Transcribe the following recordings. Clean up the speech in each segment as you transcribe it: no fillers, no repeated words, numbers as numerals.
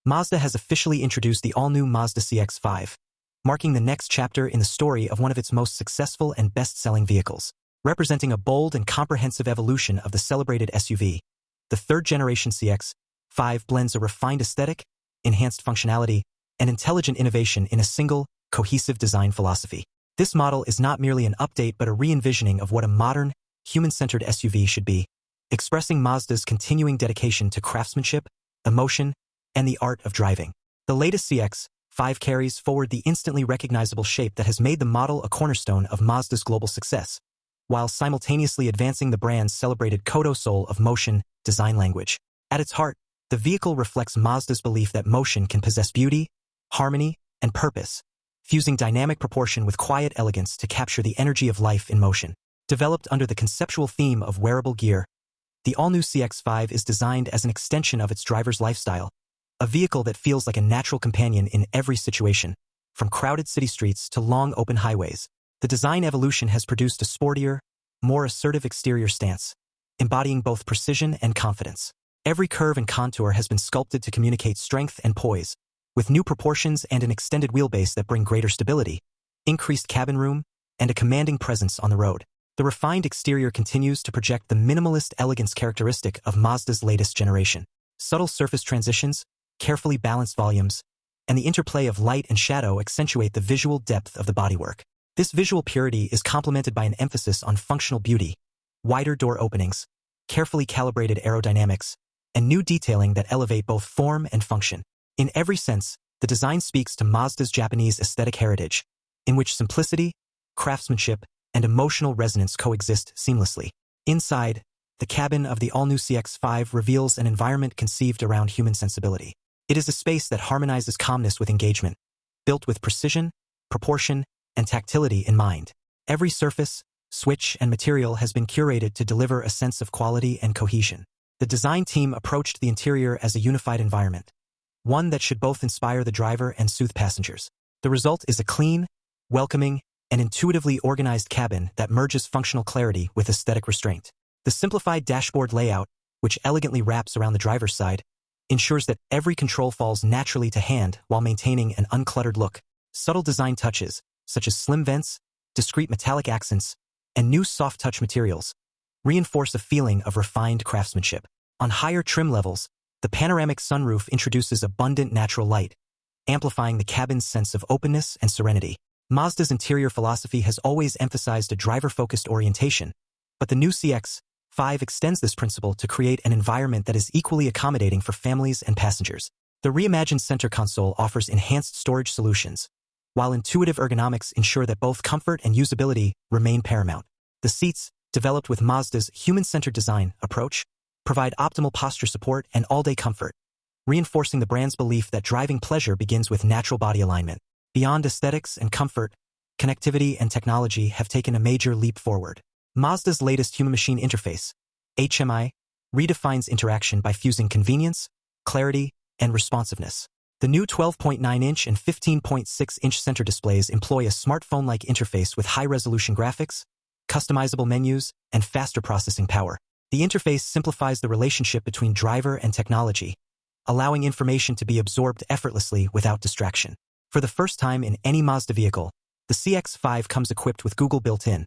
Mazda has officially introduced the all-new Mazda CX-5, marking the next chapter in the story of one of its most successful and best-selling vehicles. Representing a bold and comprehensive evolution of the celebrated SUV, the third-generation CX-5 blends a refined aesthetic, enhanced functionality, and intelligent innovation in a single, cohesive design philosophy. This model is not merely an update but a re-envisioning of what a modern, human-centered SUV should be, expressing Mazda's continuing dedication to craftsmanship, emotion, and the art of driving. The latest CX-5 carries forward the instantly recognizable shape that has made the model a cornerstone of Mazda's global success, while simultaneously advancing the brand's celebrated Kodo soul of motion design language. At its heart, the vehicle reflects Mazda's belief that motion can possess beauty, harmony, and purpose, fusing dynamic proportion with quiet elegance to capture the energy of life in motion. Developed under the conceptual theme of wearable gear, the all-new CX-5 is designed as an extension of its driver's lifestyle, a vehicle that feels like a natural companion in every situation, from crowded city streets to long open highways. The design evolution has produced a sportier, more assertive exterior stance, embodying both precision and confidence. Every curve and contour has been sculpted to communicate strength and poise, with new proportions and an extended wheelbase that bring greater stability, increased cabin room, and a commanding presence on the road. The refined exterior continues to project the minimalist elegance characteristic of Mazda's latest generation. Subtle surface transitions, carefully balanced volumes, and the interplay of light and shadow accentuate the visual depth of the bodywork. This visual purity is complemented by an emphasis on functional beauty, wider door openings, carefully calibrated aerodynamics, and new detailing that elevate both form and function. In every sense, the design speaks to Mazda's Japanese aesthetic heritage, in which simplicity, craftsmanship, and emotional resonance coexist seamlessly. Inside, the cabin of the all-new CX-5 reveals an environment conceived around human sensibility. It is a space that harmonizes calmness with engagement, built with precision, proportion, and tactility in mind. Every surface, switch, and material has been curated to deliver a sense of quality and cohesion. The design team approached the interior as a unified environment, one that should both inspire the driver and soothe passengers. The result is a clean, welcoming, and intuitively organized cabin that merges functional clarity with aesthetic restraint. The simplified dashboard layout, which elegantly wraps around the driver's side, ensures that every control falls naturally to hand while maintaining an uncluttered look. Subtle design touches, such as slim vents, discrete metallic accents, and new soft-touch materials, reinforce a feeling of refined craftsmanship. On higher trim levels, the panoramic sunroof introduces abundant natural light, amplifying the cabin's sense of openness and serenity. Mazda's interior philosophy has always emphasized a driver-focused orientation, but the new CX-5 extends this principle to create an environment that is equally accommodating for families and passengers. The reimagined center console offers enhanced storage solutions, while intuitive ergonomics ensure that both comfort and usability remain paramount. The seats, developed with Mazda's human-centered design approach, provide optimal posture support and all-day comfort, reinforcing the brand's belief that driving pleasure begins with natural body alignment. Beyond aesthetics and comfort, connectivity and technology have taken a major leap forward. Mazda's latest human-machine interface, HMI, redefines interaction by fusing convenience, clarity, and responsiveness. The new 12.9-inch and 15.6-inch center displays employ a smartphone-like interface with high-resolution graphics, customizable menus, and faster processing power. The interface simplifies the relationship between driver and technology, allowing information to be absorbed effortlessly without distraction. For the first time in any Mazda vehicle, the CX-5 comes equipped with Google built-in,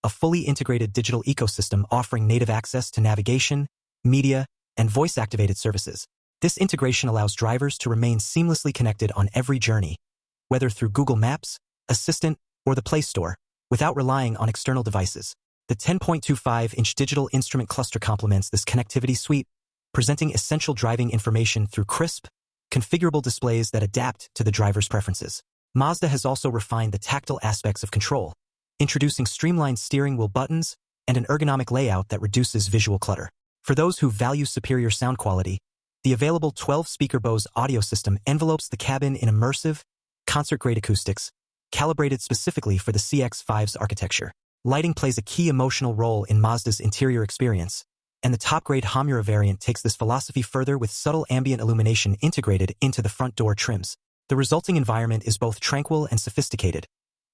a fully integrated digital ecosystem offering native access to navigation, media, and voice-activated services. This integration allows drivers to remain seamlessly connected on every journey, whether through Google Maps, Assistant, or the Play Store, without relying on external devices. The 10.25-inch digital instrument cluster complements this connectivity suite, presenting essential driving information through crisp, configurable displays that adapt to the driver's preferences. Mazda has also refined the tactile aspects of control, introducing streamlined steering wheel buttons and an ergonomic layout that reduces visual clutter. For those who value superior sound quality, the available 12-speaker Bose audio system envelopes the cabin in immersive, concert-grade acoustics, calibrated specifically for the CX-5's architecture. Lighting plays a key emotional role in Mazda's interior experience, and the top-grade Hamura variant takes this philosophy further with subtle ambient illumination integrated into the front door trims. The resulting environment is both tranquil and sophisticated,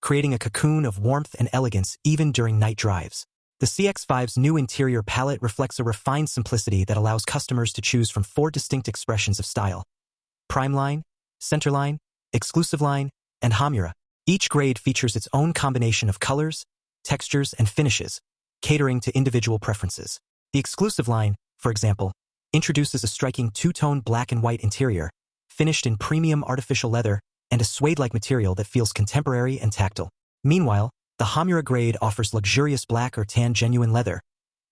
creating a cocoon of warmth and elegance even during night drives. The CX-5's new interior palette reflects a refined simplicity that allows customers to choose from 4 distinct expressions of style, Prime Line, Center Line, Exclusive Line, and Hamura. Each grade features its own combination of colors, textures, and finishes, catering to individual preferences. The Exclusive Line, for example, introduces a striking two-tone black and white interior, finished in premium artificial leather and a suede-like material that feels contemporary and tactile. Meanwhile, the Hamura grade offers luxurious black or tan genuine leather,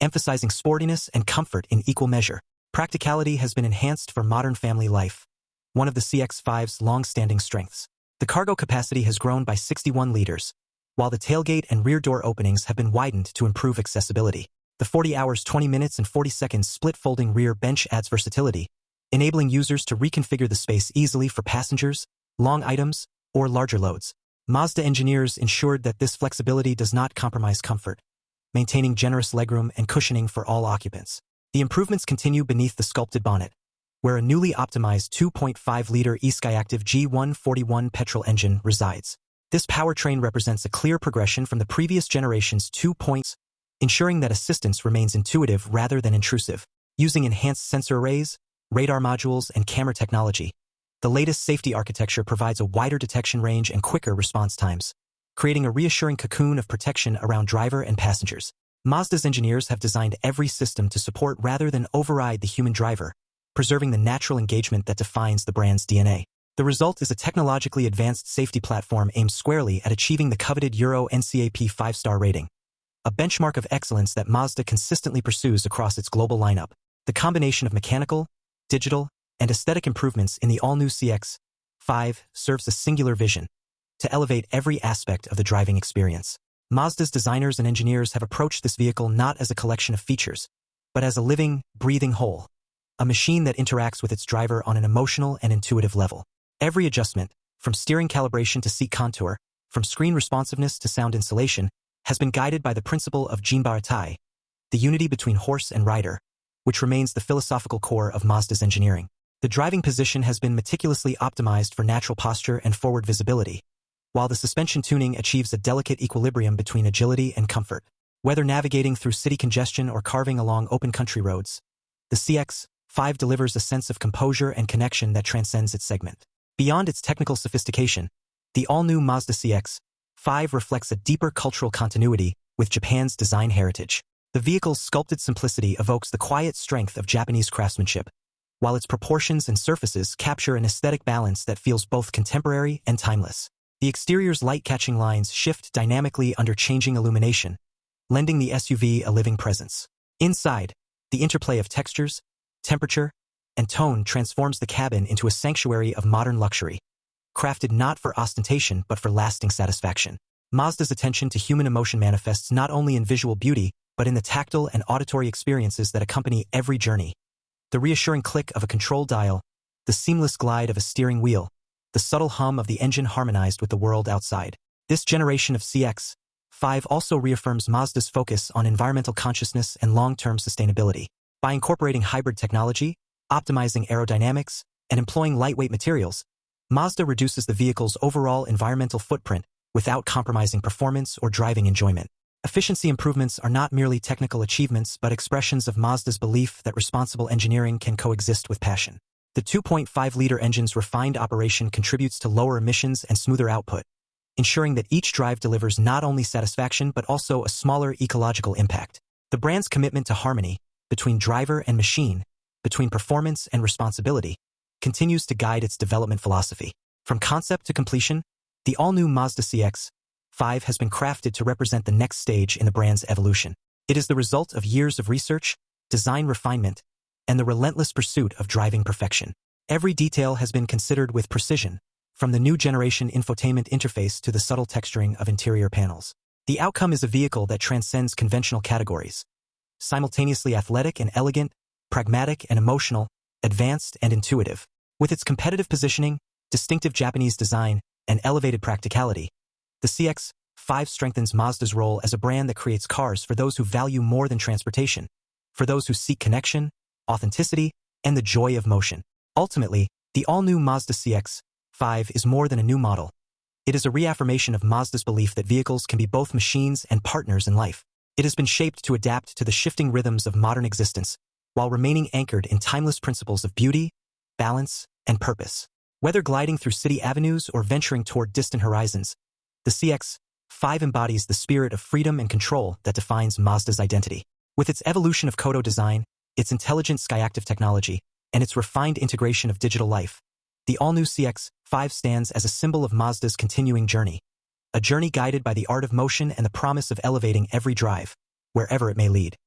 emphasizing sportiness and comfort in equal measure. Practicality has been enhanced for modern family life, one of the CX-5's long-standing strengths. The cargo capacity has grown by 61 liters, while the tailgate and rear door openings have been widened to improve accessibility. The 40 hours 20 minutes and 40 seconds split-folding rear bench adds versatility, enabling users to reconfigure the space easily for passengers, long items, or larger loads. Mazda engineers ensured that this flexibility does not compromise comfort, maintaining generous legroom and cushioning for all occupants. The improvements continue beneath the sculpted bonnet, where a newly optimized 2.5-liter e-Skyactiv G141 petrol engine resides. This powertrain represents a clear progression from the previous generation's 2 points, ensuring that assistance remains intuitive rather than intrusive. Using enhanced sensor arrays, radar modules, and camera technology, the latest safety architecture provides a wider detection range and quicker response times, creating a reassuring cocoon of protection around driver and passengers. Mazda's engineers have designed every system to support rather than override the human driver, preserving the natural engagement that defines the brand's DNA. The result is a technologically advanced safety platform aimed squarely at achieving the coveted Euro NCAP 5-star rating, a benchmark of excellence that Mazda consistently pursues across its global lineup. The combination of mechanical, digital, and aesthetic improvements in the all-new CX-5 serves a singular vision: to elevate every aspect of the driving experience. Mazda's designers and engineers have approached this vehicle not as a collection of features, but as a living, breathing whole, a machine that interacts with its driver on an emotional and intuitive level. Every adjustment, from steering calibration to seat contour, from screen responsiveness to sound insulation, has been guided by the principle of Jinbaratai, the unity between horse and rider, which remains the philosophical core of Mazda's engineering. The driving position has been meticulously optimized for natural posture and forward visibility, while the suspension tuning achieves a delicate equilibrium between agility and comfort. Whether navigating through city congestion or carving along open country roads, the CX-5 delivers a sense of composure and connection that transcends its segment. Beyond its technical sophistication, the all-new Mazda CX-5 reflects a deeper cultural continuity with Japan's design heritage. The vehicle's sculpted simplicity evokes the quiet strength of Japanese craftsmanship, while its proportions and surfaces capture an aesthetic balance that feels both contemporary and timeless. The exterior's light-catching lines shift dynamically under changing illumination, lending the SUV a living presence. Inside, the interplay of textures, temperature, and tone transforms the cabin into a sanctuary of modern luxury, crafted not for ostentation but for lasting satisfaction. Mazda's attention to human emotion manifests not only in visual beauty, but in the tactile and auditory experiences that accompany every journey. The reassuring click of a control dial, the seamless glide of a steering wheel, the subtle hum of the engine harmonized with the world outside. This generation of CX-5 also reaffirms Mazda's focus on environmental consciousness and long-term sustainability. By incorporating hybrid technology, optimizing aerodynamics, and employing lightweight materials, Mazda reduces the vehicle's overall environmental footprint without compromising performance or driving enjoyment. Efficiency improvements are not merely technical achievements but expressions of Mazda's belief that responsible engineering can coexist with passion. The 2.5-liter engine's refined operation contributes to lower emissions and smoother output, ensuring that each drive delivers not only satisfaction but also a smaller ecological impact. The brand's commitment to harmony between driver and machine, between performance and responsibility, continues to guide its development philosophy. From concept to completion, the all-new Mazda CX-5 has been crafted to represent the next stage in the brand's evolution. It is the result of years of research, design refinement, and the relentless pursuit of driving perfection. Every detail has been considered with precision, from the new generation infotainment interface to the subtle texturing of interior panels. The outcome is a vehicle that transcends conventional categories, simultaneously athletic and elegant, pragmatic and emotional, advanced and intuitive. With its competitive positioning, distinctive Japanese design, and elevated practicality, the CX-5 strengthens Mazda's role as a brand that creates cars for those who value more than transportation, for those who seek connection, authenticity, and the joy of motion. Ultimately, the all-new Mazda CX-5 is more than a new model. It is a reaffirmation of Mazda's belief that vehicles can be both machines and partners in life. It has been shaped to adapt to the shifting rhythms of modern existence, while remaining anchored in timeless principles of beauty, balance, and purpose. Whether gliding through city avenues or venturing toward distant horizons, the CX-5 embodies the spirit of freedom and control that defines Mazda's identity. With its evolution of Kodo design, its intelligent Skyactiv technology, and its refined integration of digital life, the all-new CX-5 stands as a symbol of Mazda's continuing journey, a journey guided by the art of motion and the promise of elevating every drive, wherever it may lead.